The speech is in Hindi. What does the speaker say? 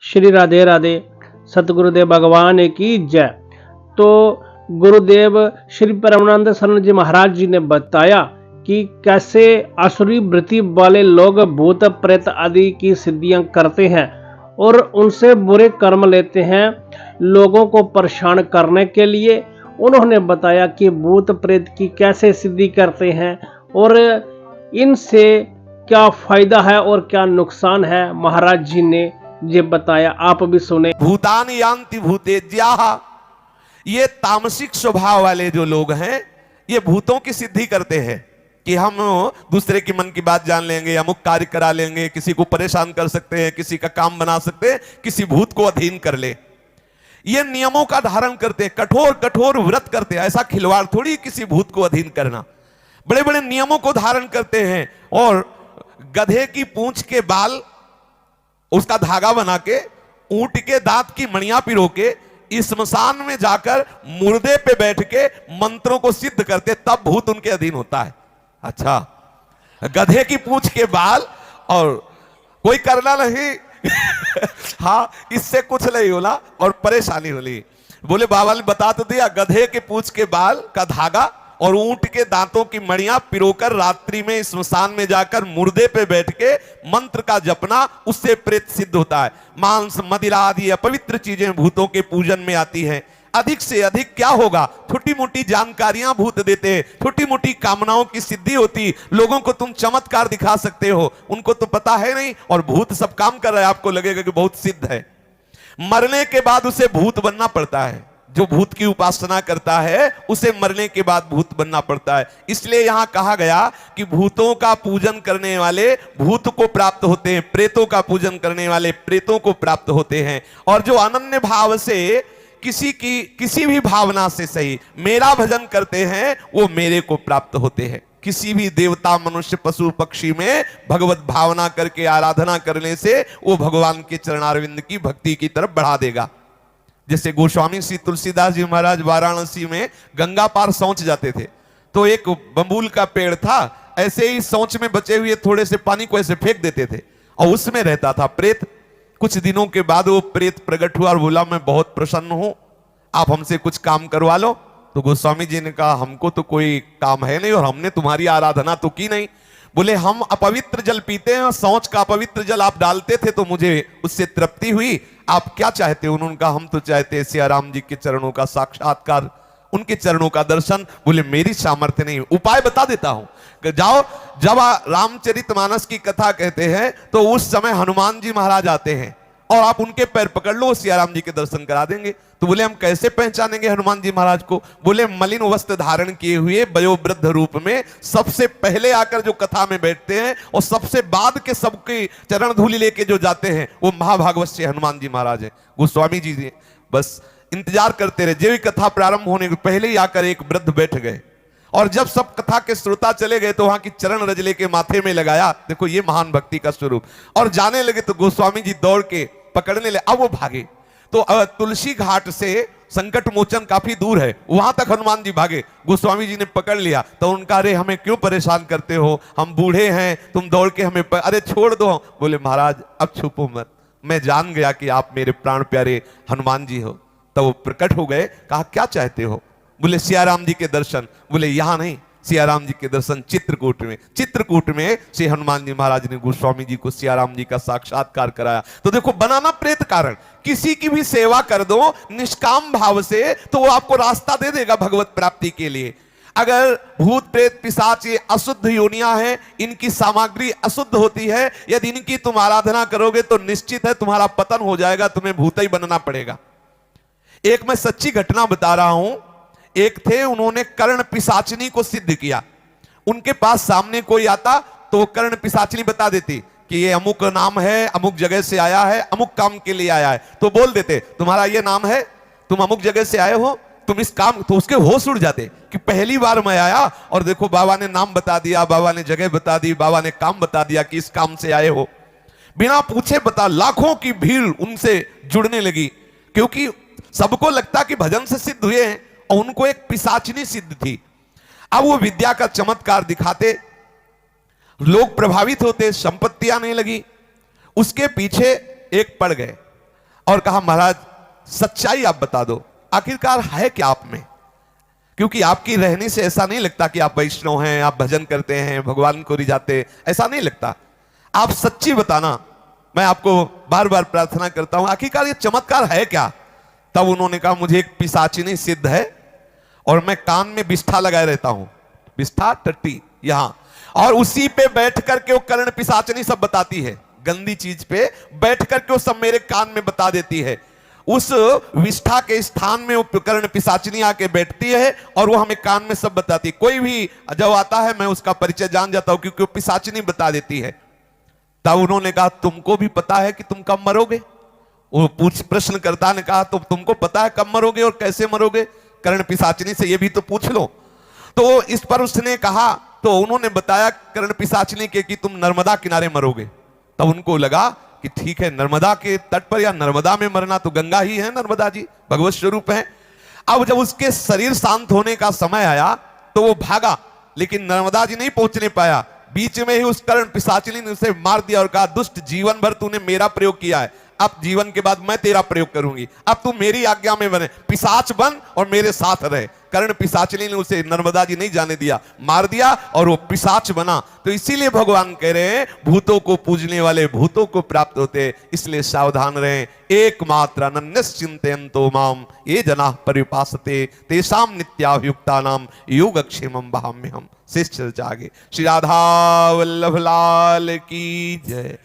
श्री राधे राधे। सतगुरुदेव भगवान की जय। तो गुरुदेव श्री परमानंद शरण जी महाराज जी ने बताया कि कैसे आसुरी वृत्ति वाले लोग भूत प्रेत आदि की सिद्धियां करते हैं और उनसे बुरे कर्म लेते हैं लोगों को परेशान करने के लिए। उन्होंने बताया कि भूत प्रेत की कैसे सिद्धि करते हैं और इनसे क्या फायदा है और क्या नुकसान है, महाराज जी ने ये बताया। आप भी सुने। भूतान यान्ति भूतेज्याः, ये तामसिक स्वभाव वाले जो लोग हैं ये भूतों की सिद्धि करते हैं कि हम दूसरे की मन की बात जान लेंगे, अमुक कार्य करा लेंगे, किसी को परेशान कर सकते हैं, किसी का काम बना सकते हैं, किसी भूत को अधीन कर ले। ये नियमों का धारण करते हैं, कठोर कठोर व्रत करते हैं। ऐसा खिलवाड़ थोड़ी किसी भूत को अधीन करना, बड़े बड़े नियमों को धारण करते हैं। और गधे की पूंछ के बाल उसका धागा बना के, ऊंट के दांत की मणियां पिरो के इस स्मशान में जाकर मुर्दे पे बैठ के मंत्रों को सिद्ध करते, तब भूत उनके अधीन होता है। अच्छा, गधे की पूंछ के बाल और कोई करना नहीं हाँ, इससे कुछ नहीं होला और परेशानी होली। बोले बाबा ने बता तो दिया, गधे के पूंछ के बाल का धागा और ऊंट के दांतों की मणियां पिरोकर रात्रि में स्मशान में जाकर मुर्दे पे बैठ के मंत्र का जपना, उससे प्रेत सिद्ध होता है। मांस मदिरा आदि अपवित्र चीजें भूतों के पूजन में आती हैं। अधिक से अधिक क्या होगा, छोटी मोटी जानकारियां भूत देते हैं, छोटी मोटी कामनाओं की सिद्धि होती। लोगों को तुम चमत्कार दिखा सकते हो, उनको तो पता है नहीं, और भूत सब काम कर रहा है, आपको लगेगा कि बहुत सिद्ध है। मरने के बाद उसे भूत बनना पड़ता है। जो भूत की उपासना करता है उसे मरने के बाद भूत बनना पड़ता है। इसलिए यहां कहा गया कि भूतों का पूजन करने वाले भूत को प्राप्त होते हैं, प्रेतों का पूजन करने वाले प्रेतों को प्राप्त होते हैं। और जो अनन्य भाव से किसी भी भावना से सही मेरा भजन करते हैं वो मेरे को प्राप्त होते हैं। किसी भी देवता मनुष्य पशु पक्षी में भगवत भावना करके आराधना करने से वो भगवान के चरणारविंद की भक्ति की तरफ बढ़ा देगा। जैसे गोस्वामी श्री तुलसीदास जी महाराज वाराणसी में गंगा पार सोच जाते थे, तो एक बबूल का पेड़ था, ऐसे ही सोच में बचे हुए थोड़े से पानी को ऐसे फेंक देते थे और उसमें रहता था प्रेत। कुछ दिनों के बाद वो प्रेत प्रकट हुआ और बोला, मैं बहुत प्रसन्न हूं, आप हमसे कुछ काम करवा लो। तो गोस्वामी जी ने कहा, हमको तो कोई काम है नहीं और हमने तुम्हारी आराधना तो की नहीं। बोले, हम अपवित्र जल पीते हैं, सोच का अपवित्र जल आप डालते थे तो मुझे उससे तृप्ति हुई, आप क्या चाहते हो? उन्होंने कहा, हम तो चाहते हैं सिया राम जी के चरणों का साक्षात्कार, उनके चरणों का दर्शन। बोले, मेरी सामर्थ्य नहीं, उपाय बता देता हूं। जाओ, जब रामचरितमानस की कथा कहते हैं तो उस समय हनुमान जी महाराज आते हैं और आप उनके पैर पकड़ लो, सिया राम जी के दर्शन करा देंगे। तो बोले, हम कैसे पहचानेंगे हनुमान जी महाराज को? बोले, मलिन वस्त्र धारण किए हुए वयोवृद्ध रूप में सबसे पहले आकर जो कथा में बैठते हैं और सबसे बाद के सबके चरण धूलि लेके जो जाते हैं वो महाभागवत से हनुमान जी महाराज हैं। गोस्वामी जी ने बस इंतजार करते रहे, जो कथा प्रारंभ होने के पहले ही आकर एक वृद्ध बैठ गए और जब सब कथा के श्रोता चले गए तो वहां की चरण रज लेके माथे में लगाया, देखो ये महान भक्ति का स्वरूप, और जाने लगे तो गोस्वामी जी दौड़ के पकड़ने लगे। अब वो भागे तो तुलसी घाट से संकट मोचन काफी दूर है, वहां तक हनुमान जी भागे। गोस्वामी जी ने पकड़ लिया तो उनका, अरे हमें क्यों परेशान करते हो, हम बूढ़े हैं, तुम दौड़ के हमें अरे छोड़ दो। बोले, महाराज अब छुपो मत, मैं जान गया कि आप मेरे प्राण प्यारे हनुमान जी हो। तो वो प्रकट हो गए, कहा क्या चाहते हो? बोले, सियाराम जी के दर्शन। बोले, यहां नहीं, सियाराम जी के दर्शन चित्रकूट में। चित्रकूट में श्री हनुमान जी महाराज ने गोस्वामी जी को सियाराम जी का साक्षात्कार कराया। तो देखो, बनाना प्रेत कारण, किसी की भी सेवा कर दो निष्काम भाव से तो वो आपको रास्ता दे देगा भगवत प्राप्ति के लिए। अगर भूत प्रेत पिशाच ये अशुद्ध योनियां हैं, इनकी सामग्री अशुद्ध होती है, यदि इनकी तुम आराधना करोगे तो निश्चित है तुम्हारा पतन हो जाएगा, तुम्हें भूत ही बनना पड़ेगा। एक मैं सच्ची घटना बता रहा हूं। एक थे, उन्होंने कर्ण पिशाचिनी को सिद्ध किया। उनके पास सामने कोई आता तो वो कर्ण पिशाचिनी बता देती कि ये अमुक नाम है, अमुक जगह से आया है, अमुक काम के लिए आया है। तो बोल देते, तुम्हारा ये नाम है, तुम अमुक जगह से आए हो, तुम इस काम, तो उसके होश उड़ जाते कि पहली बार मैं आया और देखो बाबा ने नाम बता दिया, बाबा ने जगह बता दी, बाबा ने काम बता दिया कि इस काम से आए हो। बिना पूछे बता, लाखों की भीड़ उनसे जुड़ने लगी, क्योंकि सबको लगता कि भजन से सिद्ध हुए हैं और उनको एक पिशाचिनी सिद्ध थी। अब वो विद्या का चमत्कार दिखाते, लोग प्रभावित होते, संपत्तियां नहीं लगी। उसके पीछे एक पड़ गए। और कहा महाराज सच्चाई आप बता दो, आखिरकार है क्या आप में, क्योंकि आपकी रहनी से ऐसा नहीं लगता कि आप वैष्णव हैं, आप भजन करते हैं, भगवान को रिझाते, ऐसा नहीं लगता। आप सच्ची बताना, मैं आपको बार बार प्रार्थना करता हूं, आखिरकार ये चमत्कार है क्या। तब उन्होंने कहा मुझे एक पिशाचिनी सिद्ध है और मैं कान में बिष्ठा लगाए रहता हूं, बिष्ठा टट्टी यहां, और उसी पे बैठ करके वो कर्ण पिशाचिनी सब बताती है, गंदी चीज पे बैठ करके वो सब मेरे कान में बता देती है। उस विष्ठा के स्थान में वो कर्ण पिशाचिनी आके बैठती है और वो हमें कान में सब बताती है। कोई भी जब आता है मैं उसका परिचय जान जाता हूं, क्योंकि वो पिशाचिनी बता देती है। तब उन्होंने कहा तुमको भी पता है कि तुम कब मरोगे। वो प्रश्नकर्ता ने कहा तो तुमको पता है कब मरोगे और कैसे मरोगे, कर्ण पिशाचिनी से ये भी तो पूछ लो। तो इस पर उसने कहा, तो उन्होंने बताया कर्ण पिशाचिनी के कि तुम नर्मदा किनारे मरोगे। तब उनको लगा कि ठीक है, नर्मदा के तट पर या नर्मदा में मरना, तो गंगा ही है, नर्मदा जी भगवत स्वरूप है। अब जब उसके शरीर शांत होने का समय आया तो वो भागा, लेकिन नर्मदा जी नहीं पहुंचने पाया। बीच में ही उस कर्ण पिशाचिनी ने उसे मार दिया और कहा दुष्ट, जीवन भर तूने मेरा प्रयोग किया है, अब जीवन के बाद मैं तेरा प्रयोग करूंगी, अब तू मेरी आज्ञा में बने, पिशाच बन और मेरे साथ रहे। कर्ण पिशाचिनी ने उसे नर्मदा जी नहीं जाने दिया, मार दिया और वो पिशाच बना। तो इसीलिए भगवान कह रहे हैं भूतों को पूजने वाले भूतों को प्राप्त होते, इसलिए सावधान रहें। एकमात्र अनन्यश्चिन्तयन्तो माम ये जना परिपासते तेषां नित्याभियुक्तानां योगक्षेमं वहाम्यहम्। शेष चर्चा आगे। श्री राधा वल्लभ लाल की जय।